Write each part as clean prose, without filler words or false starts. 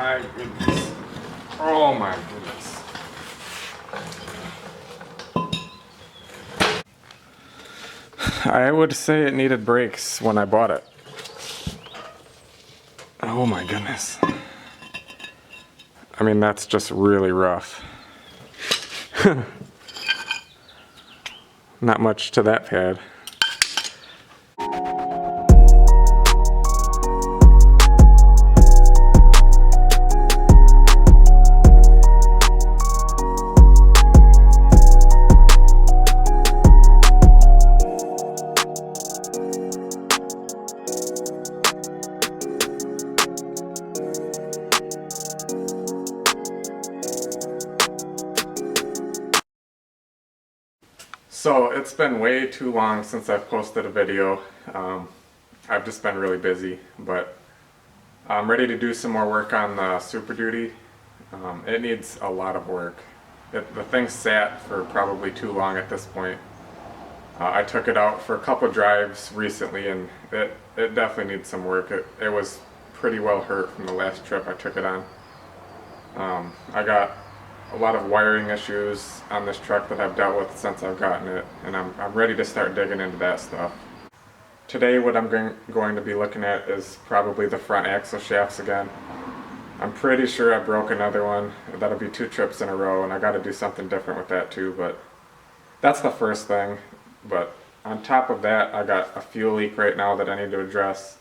my goodness. Oh my goodness. I would say it needed brakes when I bought it. Oh my goodness. I mean, that's just really rough. Not much to that pad. So it's been way too long since I've posted a video. I've just been really busy, but I'm ready to do some more work on the Super Duty. It needs a lot of work. The thing sat for probably too long at this point. I took it out for a couple drives recently and it definitely needs some work. It was pretty well hurt from the last trip I took it on. I got a lot of wiring issues on this truck that I've dealt with since I've gotten it, and I'm ready to start digging into that stuff. Today what I'm going to be looking at is probably the front axle shafts again. I'm pretty sure I broke another one. That'll be 2 trips in a row, and I got to do something different with that too, but that's the first thing. But on top of that, I got a fuel leak right now that I need to address.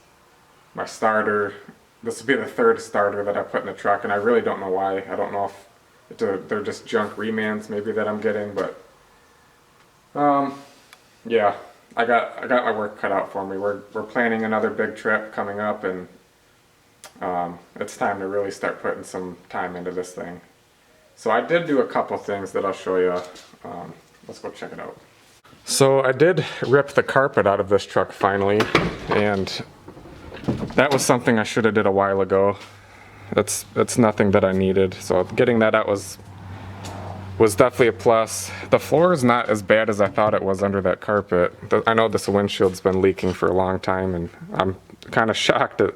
My starter, this will be the 3rd starter that I put in the truck, and I really don't know why. I don't know if they're just junk remands maybe that I'm getting, but yeah, I got my work cut out for me. We're planning another big trip coming up, and it's time to really start putting some time into this thing. So I did do a couple things that I'll show you. Let's go check it out. So I did rip the carpet out of this truck finally, and that was something I should have did a while ago. It's nothing that I needed, so getting that out was definitely a plus. The floor is not as bad as I thought it was under that carpet. I know this windshield's been leaking for a long time, and I'm kind of shocked at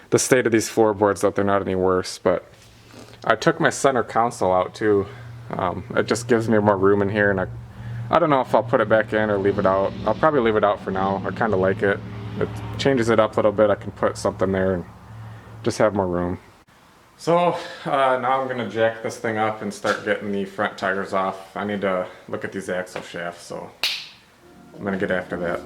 the state of these floorboards that they're not any worse, but I took my center console out too. It just gives me more room in here, and I don't know if I'll put it back in or leave it out. I'll probably leave it out for now. I kind of like it. It changes it up a little bit. I can put something there and just have more room. So now I'm going to jack this thing up and start getting the front tires off. I need to look at these axle shafts, so I'm going to get after that.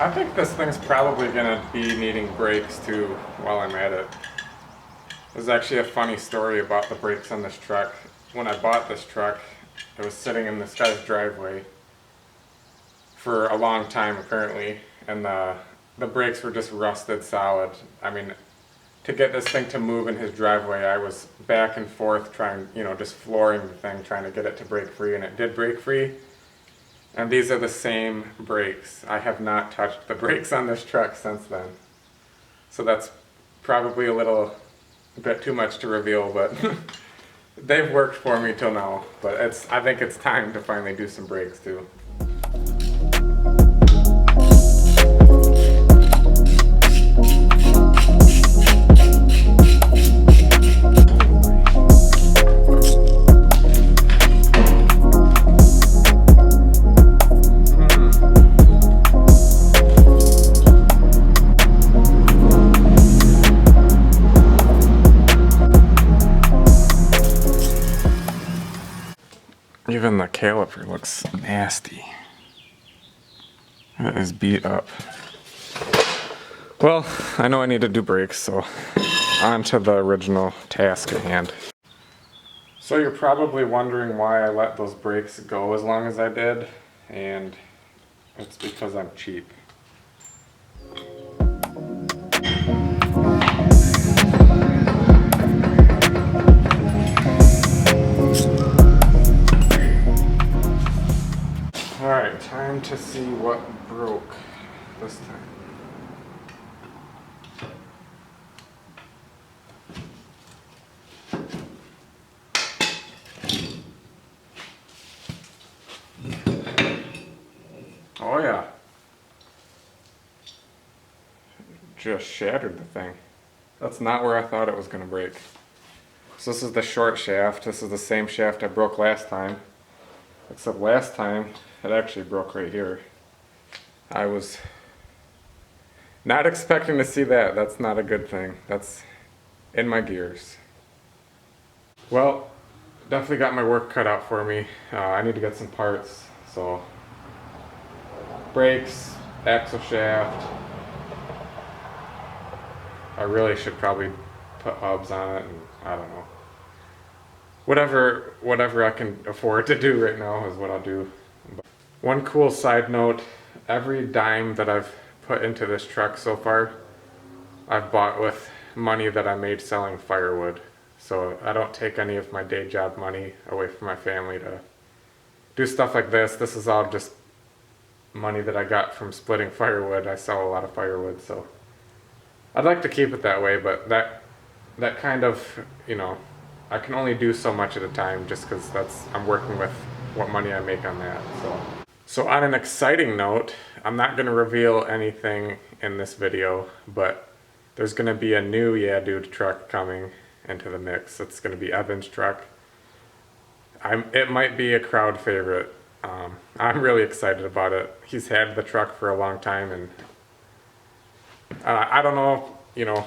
I think this thing's probably gonna be needing brakes too while I'm at it. There's actually a funny story about the brakes on this truck. When I bought this truck, it was sitting in this guy's driveway for a long time apparently, and the brakes were just rusted solid. I mean, to get this thing to move in his driveway, I was back and forth trying, just flooring the thing, trying to get it to break free, and it did break free. And these are the same brakes. I have not touched the brakes on this truck since then. So that's probably a bit too much to reveal, but they've worked for me till now. But I think it's time to finally do some brakes too. Even the caliper looks nasty. It is beat up. Well, I know I need to do brakes, so on to the original task at hand. So you're probably wondering why I let those brakes go as long as I did, and it's because I'm cheap. to see what broke this time. Oh yeah. Just shattered the thing. That's not where I thought it was going to break. So this is the short shaft. This is the same shaft I broke last time. Except last time, it actually broke right here. I was not expecting to see that. That's not a good thing. That's in my gears. Well, definitely got my work cut out for me. I need to get some parts. So, brakes, axle shaft. I really should probably put hubs on it, and I don't know. Whatever I can afford to do right now is what I'll do. One cool side note, every dime that I've put into this truck so far, I've bought with money that I made selling firewood. So I don't take any of my day job money away from my family to do stuff like this. This is all just money that I got from splitting firewood. I sell a lot of firewood, so I'd like to keep it that way, but that kind of, you know, I can only do so much at a time just because I'm working with what money I make on that. So on an exciting note, I'm not going to reveal anything in this video, but there's going to be a new Yeah Dude truck coming into the mix. It's going to be Evan's truck. It might be a crowd favorite. I'm really excited about it. He's had the truck for a long time, and I don't know, you know,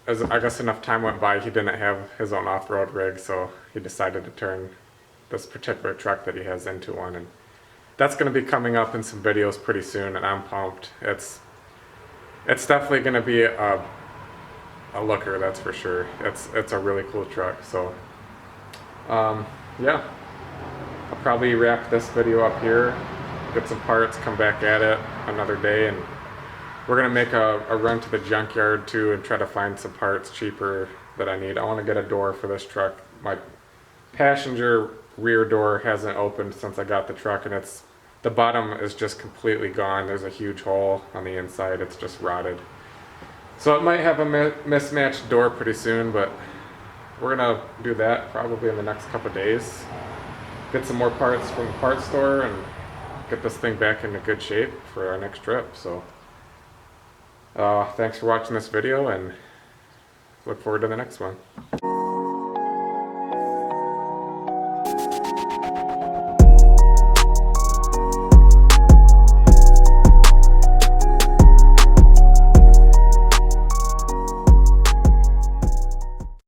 as I guess enough time went by, he didn't have his own off-road rig, so he decided to turn this particular truck that he has into one, and that's going to be coming up in some videos pretty soon, and I'm pumped. It's definitely going to be a looker, that's for sure. It's a really cool truck. So yeah, I'll probably wrap this video up here, get some parts, come back at it another day, and we're gonna make a run to the junkyard too and try to find some parts cheaper that I need. I want to get a door for this truck. My passenger rear door hasn't opened since I got the truck, and the bottom is just completely gone. There's a huge hole on the inside. It's just rotted. So it might have a mismatched door pretty soon, but we're gonna do that probably in the next couple of days. Get some more parts from the parts store and get this thing back into good shape for our next trip. So thanks for watching this video, and look forward to the next one.